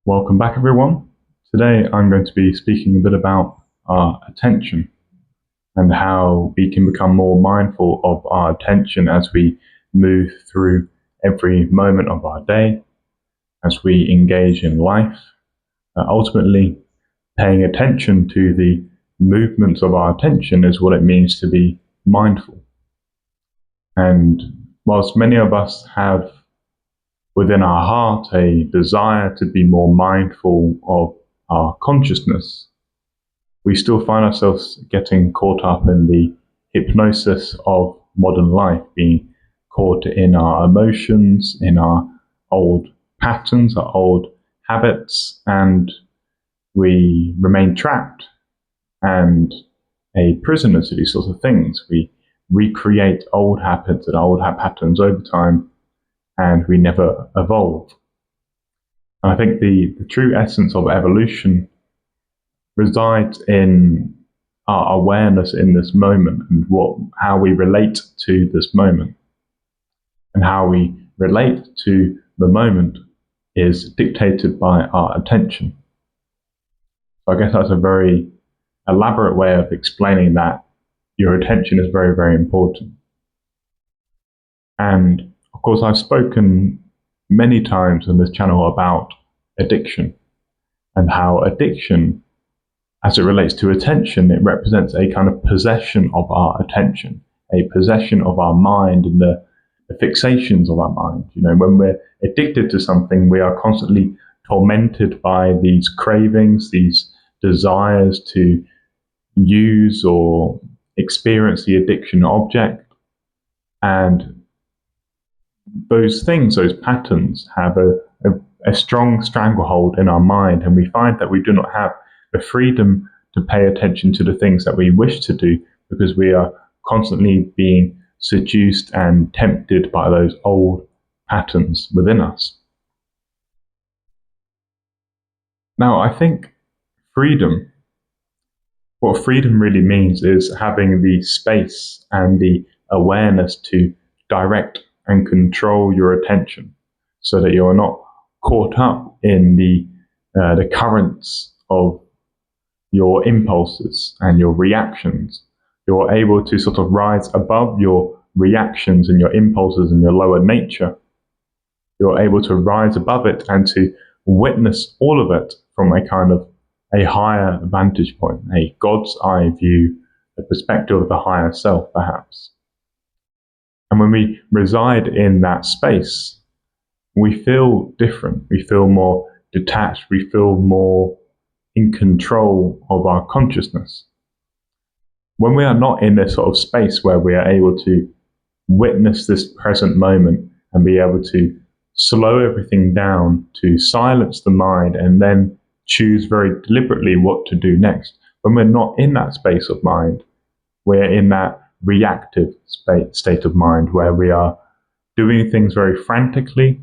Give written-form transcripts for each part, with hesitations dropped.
Welcome back, everyone. Today I'm going to be speaking a bit about our attention and how we can become more mindful of our attention as we move through every moment of our day, as we engage in life. Ultimately, paying attention to the movements of our attention is what it means to be mindful. And whilst many of us have within our heart a desire to be more mindful of our consciousness, we still find ourselves getting caught up in the hypnosis of modern life, being caught in our emotions, in our old patterns, our old habits, and we remain trapped and a prisoner to these sorts of things. We recreate old habits and old patterns over time, and we never evolve. And I think the true essence of evolution resides in our awareness in this moment and how we relate to this moment. And how we relate to the moment is dictated by our attention. So I guess that's a very elaborate way of explaining that your attention is very, very important. And of course, I've spoken many times on this channel about addiction and how addiction, as it relates to attention, it represents a kind of possession of our attention, a possession of our mind and the fixations of our mind. You know, when we're addicted to something, we are constantly tormented by these cravings, these desires to use or experience the addiction object. And those things, those patterns, have a strong stranglehold in our mind, and we find that we do not have the freedom to pay attention to the things that we wish to do because we are constantly being seduced and tempted by those old patterns within us. Now, I think what freedom really means is having the space and the awareness to direct and control your attention so that you are not caught up in the currents of your impulses and your reactions. You're able to sort of rise above your reactions and your impulses and your lower nature. You're able to rise above it and to witness all of it from a kind of a higher vantage point, a God's eye view, the perspective of the higher self, perhaps. And when we reside in that space, we feel different. We feel more detached. We feel more in control of our consciousness. When we are not in this sort of space where we are able to witness this present moment and be able to slow everything down, to silence the mind, and then choose very deliberately what to do next. When we're not in that space of mind, we're in that reactive state of mind where we are doing things very frantically,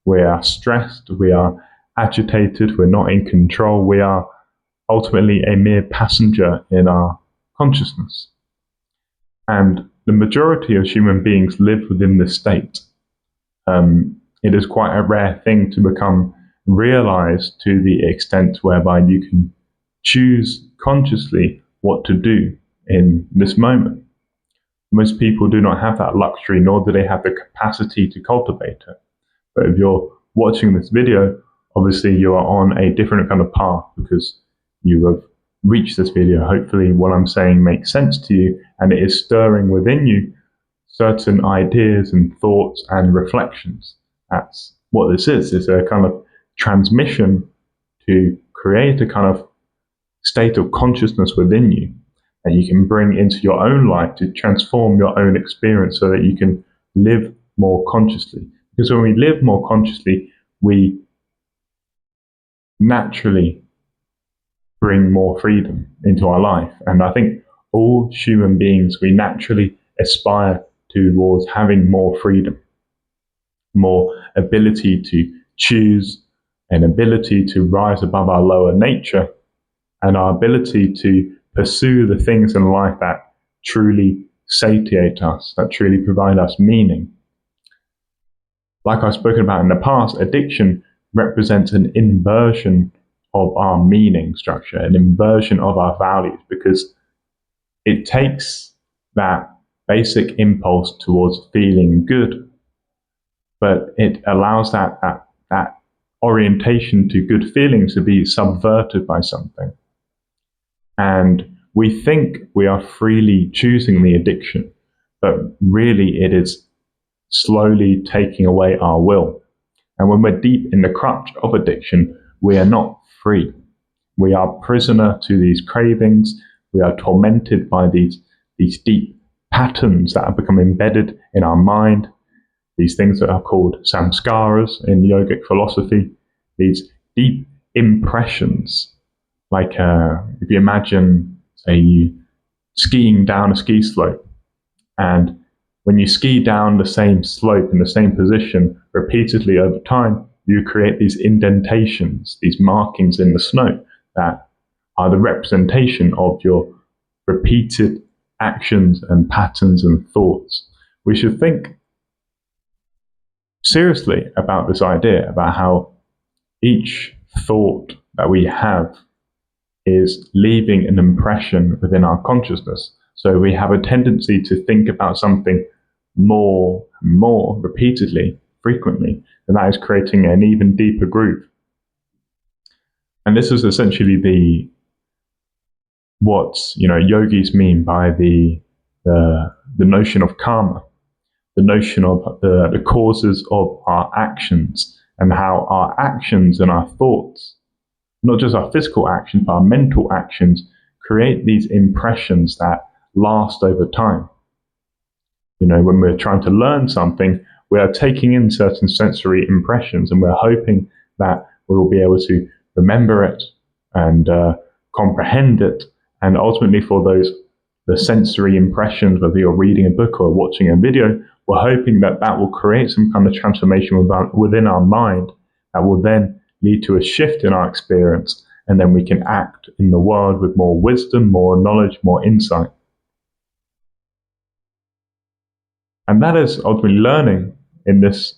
we are stressed, we are agitated, we're not in control, we are ultimately a mere passenger in our consciousness. And the majority of human beings live within this state. It is quite a rare thing to become realized to the extent whereby you can choose consciously what to do in this moment. Most people do not have that luxury, nor do they have the capacity to cultivate it. But if you're watching this video, obviously you are on a different kind of path because you have reached this video. Hopefully what I'm saying makes sense to you and it is stirring within you certain ideas and thoughts and reflections. That's what this is. It's a kind of transmission to create a kind of state of consciousness within you that you can bring into your own life to transform your own experience so that you can live more consciously. Because when we live more consciously, we naturally bring more freedom into our life. And I think all human beings, we naturally aspire towards having more freedom, more ability to choose, an ability to rise above our lower nature, and our ability to pursue the things in life that truly satiate us, that truly provide us meaning. Like I've spoken about in the past, addiction represents an inversion of our meaning structure, an inversion of our values, because it takes that basic impulse towards feeling good, but it allows that orientation to good feelings to be subverted by something. And we think we are freely choosing the addiction, but really it is slowly taking away our will. And when we're deep in the crutch of addiction, we are not free. We are prisoner to these cravings. We are tormented by these deep patterns that have become embedded in our mind, these things that are called samskaras in yogic philosophy, these deep impressions. Like if you imagine, say, you skiing down a ski slope, and when you ski down the same slope in the same position repeatedly over time, you create these indentations, these markings in the snow that are the representation of your repeated actions and patterns and thoughts. We should think seriously about this idea, about how each thought that we have is leaving an impression within our consciousness. So we have a tendency to think about something more and more repeatedly, frequently, and that is creating an even deeper groove. And this is essentially what yogis mean by the notion of karma, the notion of the causes of our actions, and how our actions and our thoughts, not just our physical actions, but our mental actions, create these impressions that last over time. When we're trying to learn something, we are taking in certain sensory impressions, and we're hoping that we will be able to remember it and comprehend it. And ultimately, for the sensory impressions, whether you're reading a book or watching a video, we're hoping that will create some kind of transformation within our mind that will then lead to a shift in our experience, and then we can act in the world with more wisdom, more knowledge, more insight. And that is ultimately learning, in this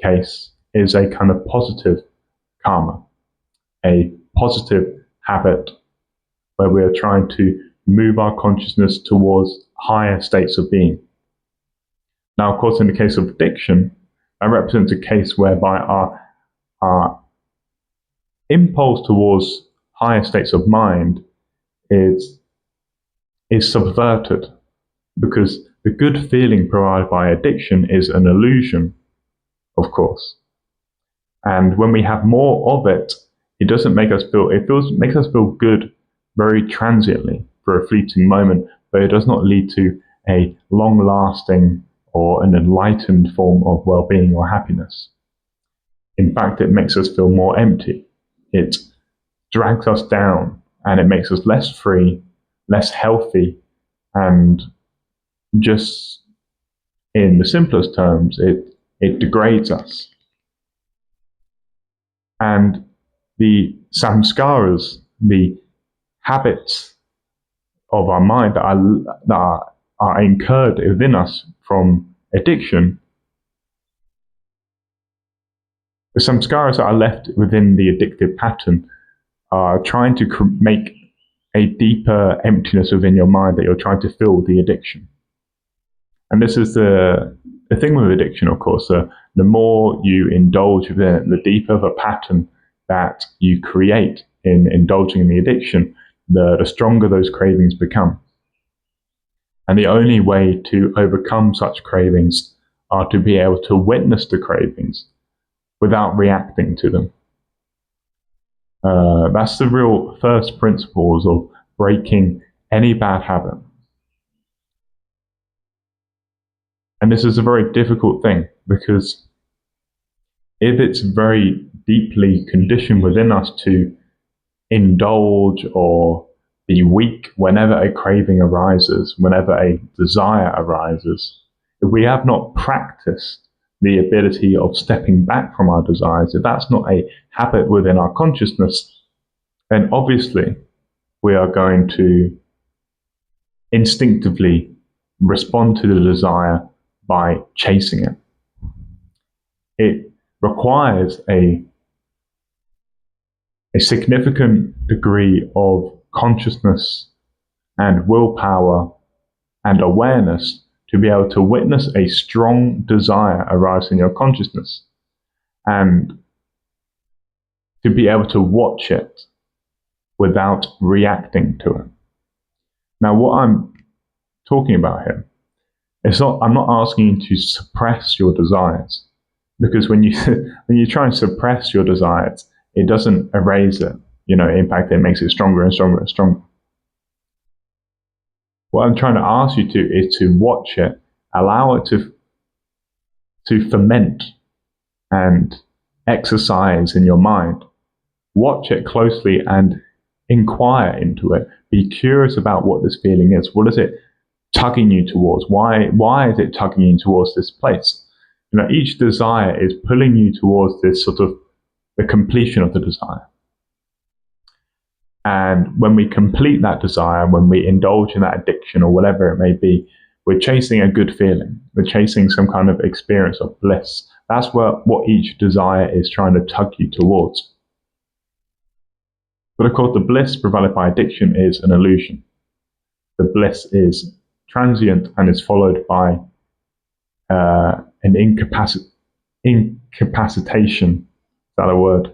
case, is a kind of positive karma, a positive habit where we are trying to move our consciousness towards higher states of being. Now, of course, in the case of addiction, that represents a case whereby our impulse towards higher states of mind is subverted, because the good feeling provided by addiction is an illusion, of course. And when we have more of it, it doesn't make us feel, makes us feel good very transiently for a fleeting moment, but it does not lead to a long lasting or an enlightened form of well-being or happiness. In fact, it makes us feel more empty. It drags us down, and it makes us less free, less healthy, and just in the simplest terms, it degrades us. And the samskaras, the habits of our mind that are incurred within us from addiction, the samskaras that are left within the addictive pattern are trying to make a deeper emptiness within your mind that you're trying to fill with the addiction. And this is the thing with addiction, of course. The more you indulge within it, the deeper the pattern that you create in indulging in the addiction, the stronger those cravings become. And the only way to overcome such cravings are to be able to witness the cravings without reacting to them. That's the real first principles of breaking any bad habit. And this is a very difficult thing, because if it's very deeply conditioned within us to indulge or be weak whenever a craving arises, whenever a desire arises, if we have not practiced the ability of stepping back from our desires, if that's not a habit within our consciousness, then obviously we are going to instinctively respond to the desire by chasing it. it requires a significant degree of consciousness and willpower and awareness to be able to witness a strong desire arise in your consciousness and to be able to watch it without reacting to it. Now, what I'm talking about here, I'm not asking you to suppress your desires, because when you try and suppress your desires, it doesn't erase it. In fact, it makes it stronger and stronger and stronger. What I'm trying to ask you to is to watch it, allow it to ferment and exercise in your mind. Watch it closely and inquire into it. Be curious about what this feeling is. What is it tugging you towards? Why is it tugging you towards this place? Each desire is pulling you towards this sort of the completion of the desire. And when we complete that desire, when we indulge in that addiction or whatever it may be, we're chasing a good feeling. We're chasing some kind of experience of bliss. That's what each desire is trying to tug you towards. But of course, the bliss provided by addiction is an illusion. The bliss is transient and is followed by an incapacitation, is that a word?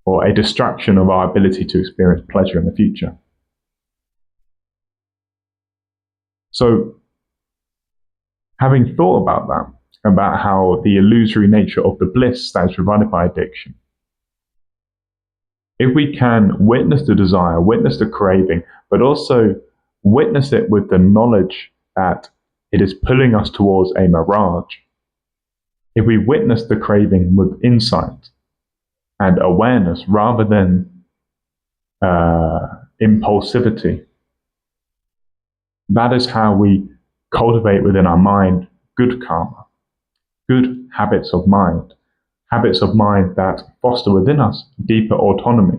Or a distraction of our ability to experience pleasure in the future. So, having thought about that, about how the illusory nature of the bliss that is provided by addiction, if we can witness the desire, witness the craving, but also witness it with the knowledge that it is pulling us towards a mirage, if we witness the craving with insight and awareness rather than impulsivity, that is how we cultivate within our mind good karma, good habits of mind that foster within us deeper autonomy.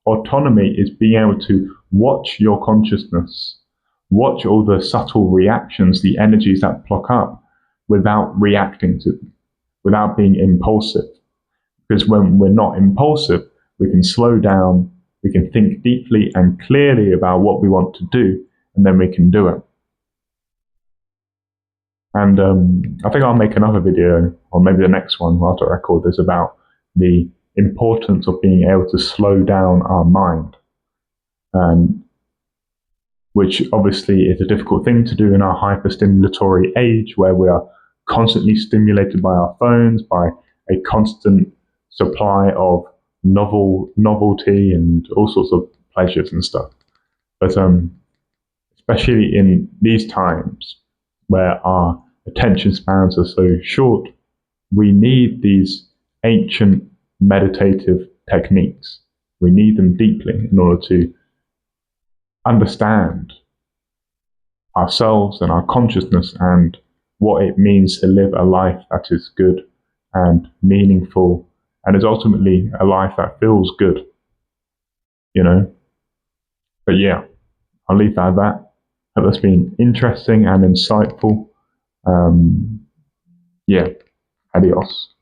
Autonomy is being able to watch your consciousness, watch all the subtle reactions, the energies that pluck up without reacting to them, without being impulsive. Because when we're not impulsive, we can slow down, we can think deeply and clearly about what we want to do, and then we can do it. And I think I'll make another video, or maybe the next one after I record this, about the importance of being able to slow down our mind, which obviously is a difficult thing to do in our hyperstimulatory age, where we are constantly stimulated by our phones, by a constant supply of novelty and all sorts of pleasures and stuff. But especially in these times where our attention spans are so short, we need these ancient meditative techniques. We need them deeply in order to understand ourselves and our consciousness and what it means to live a life that is good and meaningful and is ultimately a life that feels good, But yeah, I'll leave that at that. Hope that's been interesting and insightful. Adios.